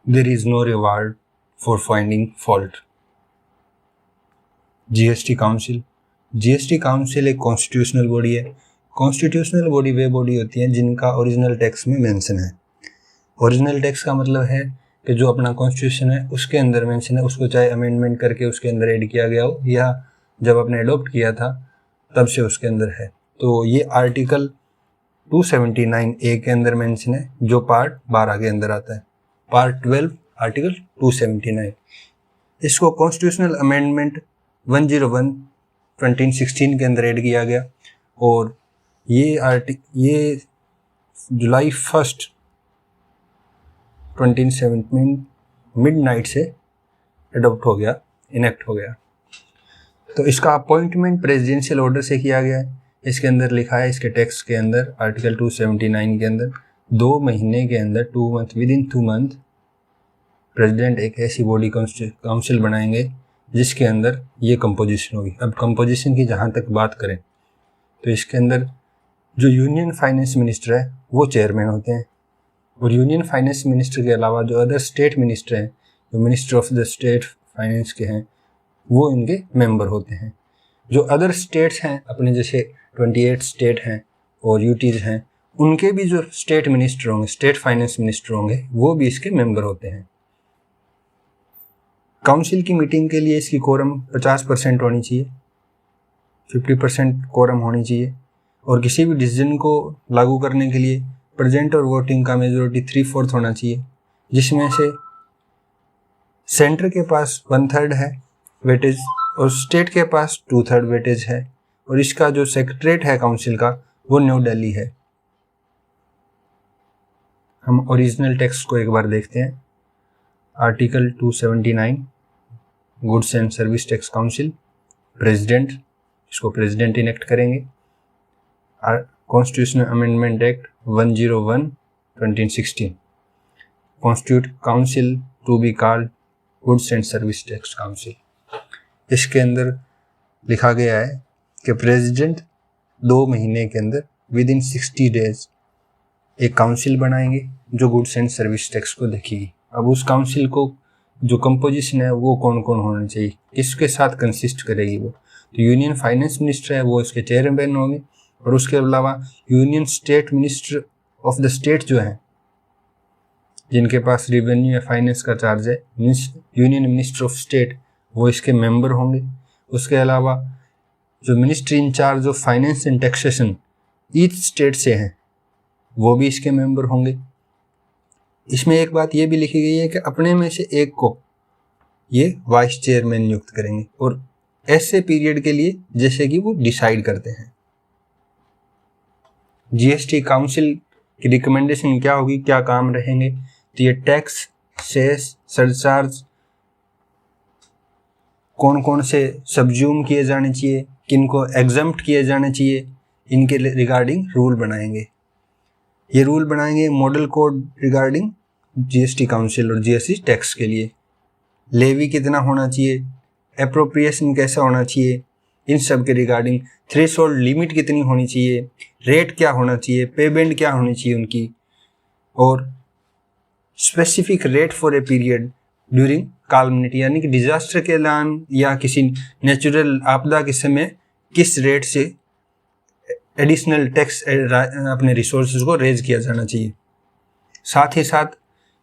there is no reward for finding fault. GST council एक constitutional body है। Constitutional body वे body होती हैं जिनका ओरिजिनल टेक्स्ट में मेंशन है। ओरिजिनल टेक्स्ट का मतलब है कि जो अपना कॉन्स्टिट्यूशन है उसके अंदर मेंशन है, उसको चाहे अमेंडमेंट करके उसके अंदर ऐड किया गया हो या जब आपने अडॉप्ट किया था तब से उसके अंदर है। तो ये आर्टिकल 279A के अंदर मेंशन है जो पार्ट 12 के अंदर आता है। Part 12 article 279। इसको कॉन्स्टिट्यूशनल अमेंडमेंट 101 2016 के अंदर ऐड किया गया और ये जुलाई 1 2017 मिडनाइट से अडॉप्ट हो गया, इनेक्ट हो गया। तो इसका अपॉइंटमेंट प्रेसिडेंशियल ऑर्डर से किया गया है। इसके अंदर लिखा है, इसके टेक्स्ट के अंदर आर्टिकल 279 के अंदर 2 महीने के अंदर 2 month with in 2 month president एक ऐसी बॉडी काउंसिल बनाएंगे जिसके अंदर ये कंपोजिशन होगी। अब कंपोजिशन की जहाँ तक बात करें तो इसके अंदर जो यूनियन फाइनेंस मिनिस्टर है वो चेयरमैन होते हैं और यूनियन फाइनेंस मिनिस्टर के अलावा जो अदर स्टेट मिनिस्टर हैं, जो minister of the state finance के हैं, वो इनके मेंबर होते हैं। जो अदर स्टेट्स हैं अपने जैसे 28 स्टेट हैं और यूटीज हैं, उनके भी जो स्टेट मिनिस्टर होंगे, स्टेट फाइनेंस मिनिस्टर होंगे, वो भी इसके मेंबर होते हैं। काउंसिल की मीटिंग के लिए इसकी कोरम 50% होनी चाहिए, 50% कोरम होनी चाहिए और किसी भी डिसीजन को लागू करने के लिए प्रेजेंट और वोटिंग का मेजोरिटी 3/4 होना चाहिए, जिसमें से सेंटर के पास 1/3 है वेटेज और स्टेट के पास 2/3 वेटेज है और इसका जो सेक्रेटरीट है काउंसिल का वो न्यू दिल्ली है। हम ओरिजिनल टेक्स्ट को एक बार देखते हैं। Article 279 goods and service tax council, president, इसको प्रेसिडेंट इनेक्ट करेंगे। Constitutional amendment act 101 2016 constitute council to be called goods and service tax council. इसके अंदर लिखा गया है कि प्रेसिडेंट 2 महीने के अंदर विद इन 60 डेज एक काउंसिल बनाएंगे जो गुड्स एंड सर्विस टैक्स को देखेगी। अब उस काउंसिल को जो कंपोजिशन है वो कौन कौन होना चाहिए, किसके साथ कंसिस्ट करेगी वो, तो यूनियन फाइनेंस मिनिस्टर है वो इसके चेयरमैन होंगे और उसके अलावा union state minister of the state जो है जिनके पास रेवेन्यू या फाइनेंस का चार्ज है, यूनियन मिनिस्टर ऑफ स्टेट, वो इसके मेंबर होंगे। उसके अलावा जो ministry in charge of finance and taxation each state से हैं वो भी इसके मेंबर होंगे। इसमें एक बात ये भी लिखी गई है कि अपने में से एक को ये वाइस चेयरमैन नियुक्त करेंगे और ऐसे पीरियड के लिए जैसे कि वो डिसाइड करते हैं। जीएसटी काउंसिल की रिकमेंडेशन क्या होगी, क्या काम रहेंगे, तो ये टैक्स, सेस, सरचार्ज कौन कौन से सब्ज्यूम किए जाने चाहिए, किनको एग्जम्प्ट किए जाने चाहिए, इनके रिगार्डिंग रूल बनाएंगे। ये रूल बनाएंगे model code regarding GST council और जीएसटी टैक्स के लिए। लेवी कितना होना चाहिए, एप्रोप्रिएशन कैसा होना चाहिए, इन सब के रिगार्डिंग। थ्रेशोल्ड लिमिट कितनी होनी चाहिए, रेट क्या होना चाहिए, पेमेंट क्या होनी चाहिए उनकी, और specific rate for a period during calamity, यानी कि डिजास्टर के दौरान या किसी नेचुरल आपदा के समय किस रेट से एडिशनल टैक्स अपने रिसोर्सेज को रेज किया जाना चाहिए। साथ ही साथ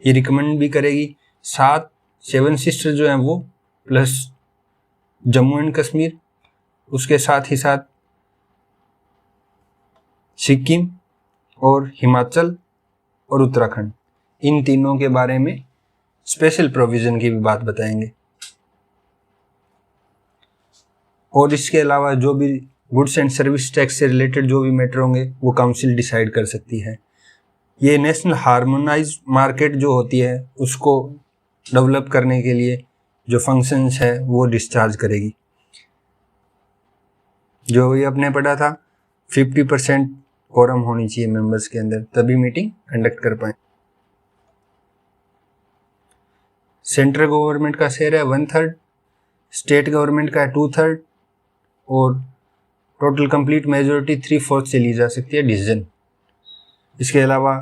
ये रिकमेंड भी करेगी 7 सिस्टर जो हैं वो प्लस जम्मू एंड कश्मीर, उसके साथ ही साथ सिक्किम और हिमाचल और उत्तराखंड, इन तीनों के बारे में स्पेशल प्रोविजन की भी बात बताएंगे। और इसके अलावा जो भी गुड्स एंड सर्विस टैक्स से रिलेटेड जो भी मैटर होंगे वो काउंसिल डिसाइड कर सकती है। ये नेशनल हार्मोनाइज मार्केट जो होती है उसको डेवलप करने के लिए जो फंक्शंस है वो डिस्चार्ज करेगी। जो भी आपने पढ़ा था 50% कोरम होनी चाहिए मेंबर्स के अंदर, तभी मीटिंग कंडक्ट कर पाए। सेंट्रल गवर्नमेंट का शेयर है 1/3, स्टेट गवर्नमेंट का है 2/3 और टोटल कंप्लीट मेजोरिटी 3/4 से ली जा सकती है डिसीजन। इसके अलावा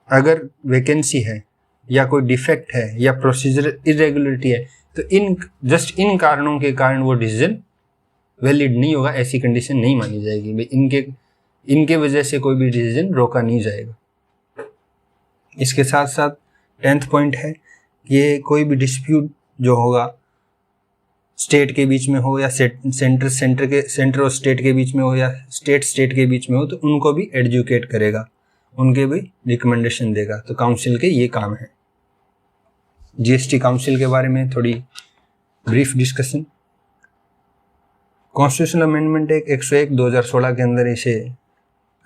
अगर वैकेंसी है या कोई डिफेक्ट है या प्रोसीजर इरेगुलरिटी है, तो इन कारणों के कारण वो डिसीजन वैलिड नहीं होगा, ऐसी कंडीशन नहीं मानी जाएगी। भाई इनके वजह से कोई भी डिसीजन रोका नहीं जाएगा। इसके साथ साथ 10th पॉइंट है, ये कोई भी डिस्प्यूट जो होगा स्टेट के बीच में हो या सेंटर और स्टेट के बीच में हो या स्टेट के बीच में हो, तो उनको भी एडुकेट करेगा, उनके भी रिकमेंडेशन देगा। तो काउंसिल के ये काम है। जीएसटी काउंसिल के बारे में थोड़ी brief discussion. Constitutional amendment act 101 2016 के अंदर इसे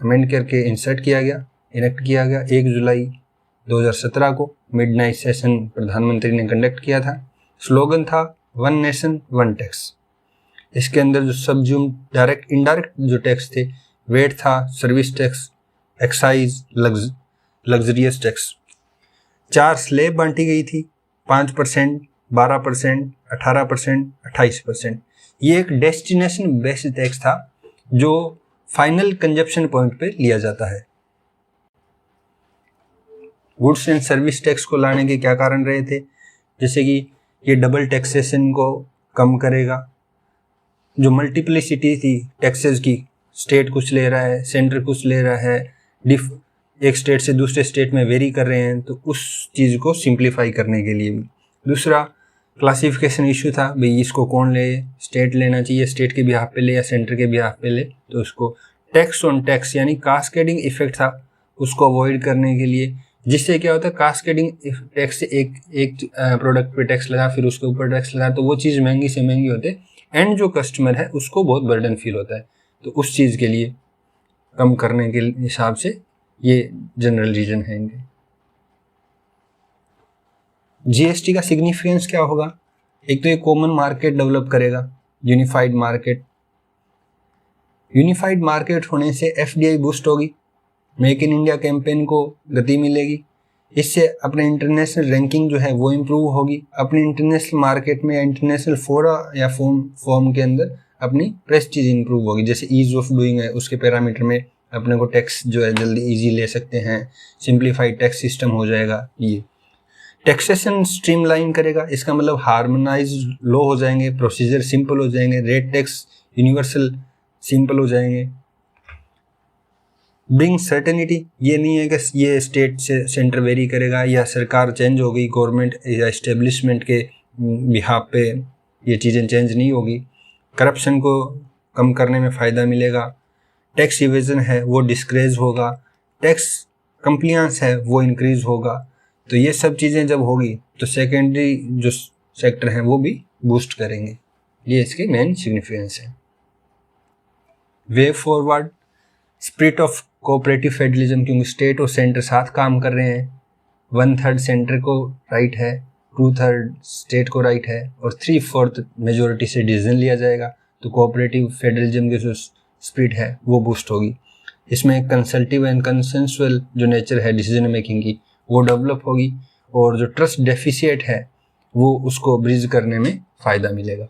अमेंड करके इंसर्ट किया गया, इनेक्ट किया गया। 1 जुलाई 2017 को मिडनाइट सेशन प्रधानमंत्री ने कंडक्ट किया था। स्लोगन था वन नेशन वन टैक्स। इसके अंदर जो सबज्यूम डायरेक्ट इनडायरेक्ट जो टैक्स थे, वेट था, service tax, excise, luxurious tax. 4 slab बांटी गई थी, 5%, 12%, 18%, 28%। ये एक डेस्टिनेशन बेस्ड टैक्स था जो फाइनल कंजप्शन पॉइंट पे लिया जाता है। गुड्स एंड सर्विस टैक्स को लाने के क्या कारण रहे थे? जैसे कि ये डबल टैक्सेशन को कम करेगा, जो मल्टीप्लिसिटी थी टैक्सेस की, स्टेट कुछ ले रहा है, सेंटर कुछ ले रहा है, एक स्टेट से दूसरे स्टेट में वेरी कर रहे हैं, तो उस चीज़ को सिंप्लीफाई करने के लिए भी। दूसरा क्लासिफिकेशन इशू था, भाई इसको कौन ले, स्टेट लेना चाहिए, स्टेट के बिहाफ पे ले या सेंटर के बिहाफ पे ले, तो उसको टैक्स ऑन टैक्स यानी कास्केडिंग इफेक्ट था, उसको अवॉइड करने के लिए। जिससे क्या होता है, कास्केडिंग टैक्स से एक प्रोडक्ट पे टैक्स लगा, फिर उसके ऊपर टैक्स लगा, तो वो चीज़ महंगी से महंगी होते एंड जो कस्टमर है उसको बहुत बर्डन फील होता है। तो उस चीज़ के लिए कम करने के हिसाब से ये जनरल रीजन है इनके। जीएसटी का सिग्निफिकेंस क्या होगा? एक तो ये कॉमन मार्केट डेवलप करेगा, यूनिफाइड मार्केट। यूनिफाइड मार्केट होने से एफडीआई बूस्ट होगी, मेक इन इंडिया कैंपेन को गति मिलेगी। इससे अपने इंटरनेशनल रैंकिंग जो है वो इम्प्रूव होगी। अपने इंटरनेशनल मार्केट में या इंटरनेशनल फोरा या फॉर्म के अंदर अपनी प्रेस्टीज इम्प्रूव होगी। जैसे ईज ऑफ डूइंग है, उसके पैरामीटर में अपने को टैक्स जो है जल्दी ईजी ले सकते हैं, सिंप्लीफाइड टैक्स सिस्टम हो जाएगा। ये टैक्सेशन स्ट्रीमलाइन करेगा, इसका मतलब हार्मोनाइज लॉ हो जाएंगे, प्रोसीजर सिंपल हो जाएंगे, रेट टैक्स यूनिवर्सल सिंपल हो जाएंगे। ब्रिंग सर्टेनिटी, ये नहीं है कि ये स्टेट से सेंटर वेरी करेगा या सरकार चेंज हो गई, गवर्नमेंट या इस्टेब्लिशमेंट के बिहाफ पे ये चीज़ें चेंज नहीं होगी। करप्शन को कम करने में फ़ायदा मिलेगा। टैक्स इवेजन है वो डिस्करेज होगा, टैक्स कंप्लायंस है वो इंक्रीज होगा। तो ये सब चीज़ें जब होगी तो सेकेंडरी जो सेक्टर हैं वो भी बूस्ट करेंगे। ये इसके मेन सिग्निफिकेंस है। Way forward, spirit of cooperative federalism, क्योंकि स्टेट और सेंटर साथ काम कर रहे हैं। 1/3 सेंटर को राइट है, 2/3 स्टेट को राइट है और 3/4 मेजोरिटी से डिसीजन लिया जाएगा। तो कोऑपरेटिव फेडरलिज्म की जो स्पिरिट है वो बूस्ट होगी। इसमें कंसल्टिव एंड कंसेंसुअल जो नेचर है डिसीजन मेकिंग की वो डेवलप होगी और जो ट्रस्ट डेफिशिएट है वो उसको ब्रिज करने में फ़ायदा मिलेगा।